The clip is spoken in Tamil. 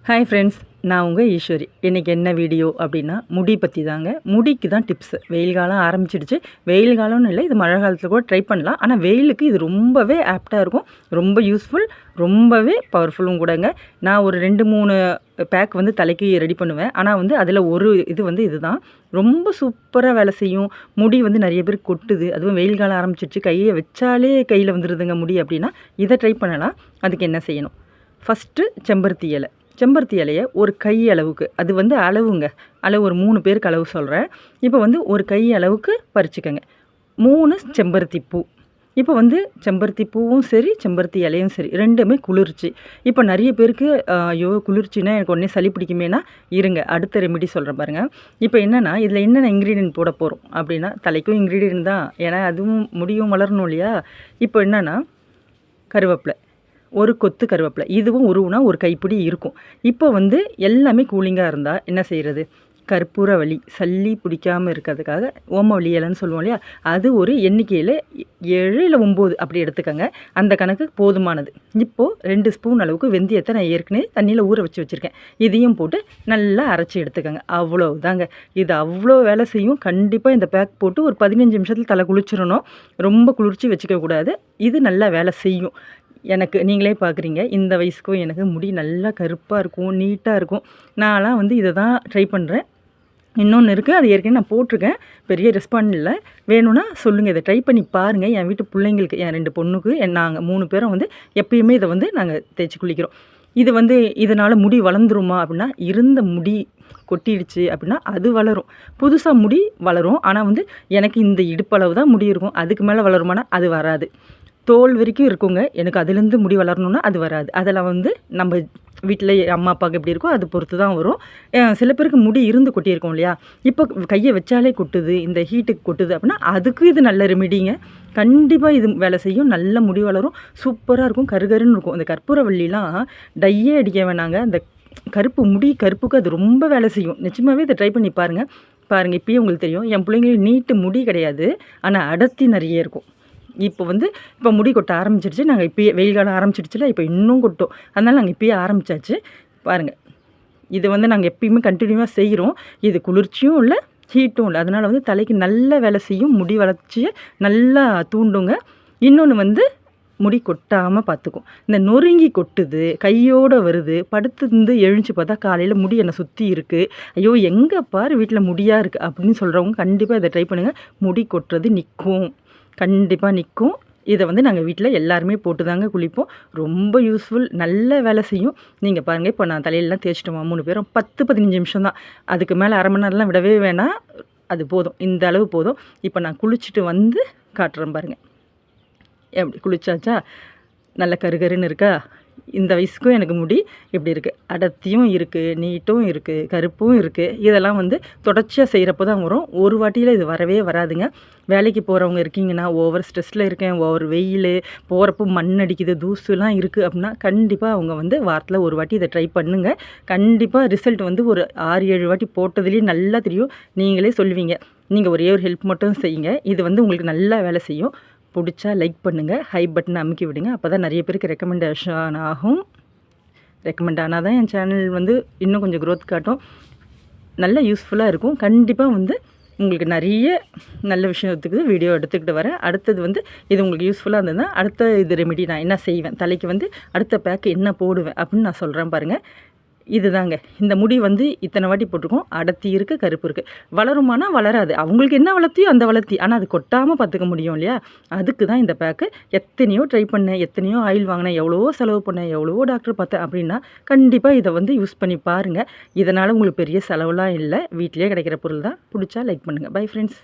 ஹாய் ஃப்ரெண்ட்ஸ், நான் உங்கள் ஈஸ்வரி. இன்றைக்கி என்ன வீடியோ அப்படின்னா முடி பற்றி தாங்க. முடிக்கு தான் டிப்ஸு. வெயில் காலம் ஆரம்பிச்சிடுச்சு. வெயில் காலம்னு இல்லை, இது மழை காலத்தில் கூட ட்ரை பண்ணலாம். ஆனால் வெயிலுக்கு இது ரொம்பவே ஆப்டாக இருக்கும், ரொம்ப யூஸ்ஃபுல், ரொம்பவே பவர்ஃபுல்லும் கூடங்க. நான் ஒரு 2-3 பேக் வந்து தலைக்கு ரெடி பண்ணுவேன். ஆனால் வந்து அதில் ஒரு இது வந்து இதுதான் ரொம்ப சூப்பராக வேலை செய்யும். முடி வந்து நிறைய பேர் கொட்டுது, அதுவும் வெயில் காலம் ஆரம்பிச்சிடுச்சு, கையை வச்சாலே கையில் வந்துடுதுங்க முடி அப்படின்னா இதை ட்ரை பண்ணலாம். அதுக்கு என்ன செய்யணும்? ஃபஸ்ட்டு செம்பருத்தி இலையை ஒரு கை அளவுக்கு, அது வந்து அளவுங்க, அளவு ஒரு 3 பேருக்கு அளவு சொல்கிறேன். இப்போ வந்து ஒரு கை அளவுக்கு பறிச்சுக்கோங்க. 3 செம்பருத்தி பூ. இப்போ வந்து செம்பருத்தி பூவும் சரி, செம்பருத்தி இலையும் சரி, ரெண்டுமே குளிர்ச்சி. இப்போ நிறைய பேருக்கு ஐயோ குளிர்ச்சின்னா எனக்கு உடனே சளி பிடிக்குமேனா, இருங்க அடுத்த ரெமிடி சொல்கிறேன் பாருங்கள். இப்போ என்னென்னா இதில் என்னென்ன இன்க்ரீடியன்ட் போட போகிறோம் அப்படின்னா, தலைக்கும் இன்க்ரீடியன்ட் தான், ஏன்னா அதுவும் முடியும் வளரணும் இல்லையா. இப்போ என்னென்னா கருவேப்பிலை, ஒரு கொத்து கருவேப்பிலை, இதுவும் உருவுனா ஒரு கைப்பிடி இருக்கும். இப்போ வந்து எல்லாமே கூலிங்காக இருந்தால் என்ன செய்கிறது? கற்பூரவள்ளி, சளி பிடிக்காமல் இருக்கிறதுக்காக ஓமவல்லி இலைன்னு சொல்லுவோம் இல்லையா, அது ஒரு எண்ணிக்கையில் 7 இல்லை 9 அப்படி எடுத்துக்கோங்க. அந்த கணக்கு போதுமானது. இப்போது 2 ஸ்பூன் அளவுக்கு வெந்தயத்தை நான் ஏற்கனவே தண்ணியில் ஊற வச்சுருக்கேன். இதையும் போட்டு நல்லா அரைச்சி எடுத்துக்கோங்க. அவ்வளோதாங்க. இது அவ்வளோ வேலை செய்யும். கண்டிப்பாக இந்த பேக் போட்டு ஒரு 15 நிமிஷத்தில் தலை குளிச்சிடணும். ரொம்ப குளிர்ச்சி வச்சுக்கக்கூடாது. இது நல்லா வேலை செய்யும். எனக்கு நீங்களே பார்க்குறீங்க, இந்த வயசுக்கும் எனக்கு முடி நல்லா கருப்பாக இருக்கும், நீட்டாக இருக்கும். நான்லாம் வந்து இதை தான் ட்ரை பண்ணுறேன். இன்னொன்று இருக்குது, அது ஏற்கனவே நான் போட்டிருக்கேன், பெரிய ரெஸ்பாண்ட் இல்லை. வேணும்னா சொல்லுங்கள், இதை ட்ரை பண்ணி பாருங்கள். என் வீட்டு பிள்ளைங்களுக்கு, என் 2 பொண்ணுக்கு, நாங்கள் 3 பேரும் வந்து எப்பயுமே இதை வந்து நாங்கள் தேய்ச்சி குளிக்கிறோம். இது வந்து இதனால் முடி வளர்ந்துருமா அப்படின்னா, இருந்த முடி கொட்டிடுச்சு அப்படின்னா அது வளரும், புதுசாக முடி வளரும். ஆனால் வந்து எனக்கு இந்த இடுப்பளவு தான் முடி இருக்கும், அதுக்கு மேலே வளருமானா அது வராது. தோல் வரைக்கும் இருக்குங்க, எனக்கு அதுலேருந்து முடி வளரணுன்னா அது வராது. அதில் வந்து நம்ம வீட்டில் அம்மா அப்பாவுக்கு எப்படி இருக்கோ அது பொறுத்து தான் வரும். சில பேருக்கு முடி இருந்து கொட்டியிருக்கோம் இல்லையா, இப்போ கையை வச்சாலே கொட்டுது, இந்த ஹீட்டுக்கு கொட்டுது அப்படின்னா அதுக்கு இது நல்ல ரெமிடிங்க. கண்டிப்பாக இது வேலை செய்யும், நல்ல முடி வளரும், சூப்பராக இருக்கும், கருகருன்னு இருக்கும். இந்த கற்பூரவள்ளிலாம் டையே அடிக்க வேணாங்க, அந்த கருப்பு முடி கருப்புக்கு அது ரொம்ப வேலை செய்யும். நிச்சயமாகவே இதை ட்ரை பண்ணி பாருங்கள். இப்போயே உங்களுக்கு தெரியும், என் பிள்ளைங்களுக்கு நீட்டு முடி கிடையாது, ஆனால் அடர்த்தி நிறைய இருக்கும். இப்போ முடி கொட்ட ஆரம்பிச்சிருச்சு. நாங்கள் இப்போயே வெயில் காலம் ஆரம்பிச்சிடுச்சுல, இப்போ இன்னும் கொட்டும். அதனால் நாங்கள் இப்போயே ஆரம்பித்தாச்சு. பாருங்கள், இது வந்து நாங்கள் எப்பயுமே கண்டினியூவாக செய்கிறோம். இது குளிர்ச்சியும் இல்லை, ஹீட்டும் இல்லை. அதனால் வந்து தலைக்கு நல்ல வேலை செய்யும், முடி வளர்ச்சியை நல்லா தூண்டுங்க. இன்னொன்று வந்து முடி கொட்டாமல் பார்த்துக்கும். இந்த நொறுங்கி கொட்டுது, கையோடு வருது, படுத்துருந்து எழுந்துச்சு பார்த்தா காலையில் முடி என்னை சுற்றி இருக்குது, ஐயோ எங்கே பாரு வீட்டில் முடியாக இருக்குது அப்படின்னு சொல்கிறவங்க கண்டிப்பாக இதை ட்ரை பண்ணுங்கள். முடி கொட்டுறது நிற்கும், கண்டிப்பாக நிற்கும். இதை வந்து நாங்கள் வீட்டில் எல்லாருமே போட்டு தாங்க குளிப்போம். ரொம்ப யூஸ்ஃபுல், நல்ல வேலை செய்யும். நீங்கள் பாருங்கள், இப்போ நான் தலையிலலாம் தேய்ச்சிட்டோமா 3 பேரும் 10-15 நிமிஷம் தான், அதுக்கு மேலே அரை மணி நேரம்லாம் விடவே வேணாம், அது போதும், இந்த அளவு போதும். இப்போ நான் குளிச்சுட்டு வந்து காட்டுறேன் பாருங்கள். எப்படி குளிச்சாச்சா? நல்ல கருகருன்னு இருக்கா? இந்த வயசுக்கும் எனக்கு முடி இப்படி இருக்குது, அடர்த்தியும் இருக்குது, நீட்டும் இருக்குது, கருப்பும் இருக்குது. இதெல்லாம் வந்து தொடர்ச்சியாக செய்கிறப்போ தான் வரும், ஒரு வாட்டியில் இது வரவே வராதுங்க. வேலைக்கு போகிறவங்க இருக்கீங்கன்னா, ஓவர் ஸ்ட்ரெஸ்ஸில் இருக்கேன், ஓவர் வெயில், போகிறப்போ மண் அடிக்குது, தூசுலாம் இருக்குது அப்படின்னா கண்டிப்பாக அவங்க வந்து வாரத்தில் ஒரு வாட்டி இதை ட்ரை பண்ணுங்கள். கண்டிப்பாக ரிசல்ட் வந்து ஒரு 6-7 வாட்டி போட்டதுலேயே நல்லா தெரியும். நீங்களே சொல்லுவீங்க. நீங்கள் ஒரே ஒரு ஹெல்ப் மட்டும் செய்யுங்க, இது வந்து உங்களுக்கு நல்லா வேலை செய்யும். பிடிச்சா லைக் பண்ணுங்கள், ஹை பட்டன் அமுக்கி விடுங்க, அப்போ தான் நிறைய பேருக்கு ரெக்கமெண்டேஷன் ஆகும். ரெக்கமெண்ட் ஆனால் தான் என் சேனல் வந்து இன்னும் கொஞ்சம் க்ரோத் காட்டும், நல்ல யூஸ்ஃபுல்லாக இருக்கும். கண்டிப்பாக வந்து உங்களுக்கு நிறைய நல்ல விஷயத்துக்கு வீடியோ எடுத்துக்கிட்டு வரேன். அடுத்தது வந்து இது உங்களுக்கு யூஸ்ஃபுல்லாக இருந்ததுன்னா அடுத்த இது ரெமிடி நான் என்ன செய்வேன், தலைக்கு வந்து அடுத்த பேக்கு என்ன போடுவேன் அப்படின்னு நான் சொல்கிறேன் பாருங்கள். இதுதாங்க, இந்த முடி வந்து இத்தனை வாட்டி போட்டிருக்கோம், அடர்த்தி இருக்குது, கருப்பு இருக்குது. வளருமானா வளராது, அவங்களுக்கு என்ன வளர்த்தியோ அந்த வளர்த்தி, ஆனால் அது கொட்டாமல் பார்த்துக்க முடியும் இல்லையா, அதுக்கு தான் இந்த பேக்கு. எத்தனையோ ட்ரை பண்ணேன், எத்தனையோ ஆயில் வாங்கினேன், எவ்வளவோ செலவு பண்ணேன், எவ்வளவோ டாக்டர் பார்த்தேன் அப்படின்னா கண்டிப்பாக இதை வந்து யூஸ் பண்ணி பாருங்கள். இதனால் உங்களுக்கு பெரிய செலவுலாம் இல்லை, வீட்டிலே கிடைக்கிற பொருள் தான். பிடிச்சா லைக் பண்ணுங்கள். Bye friends.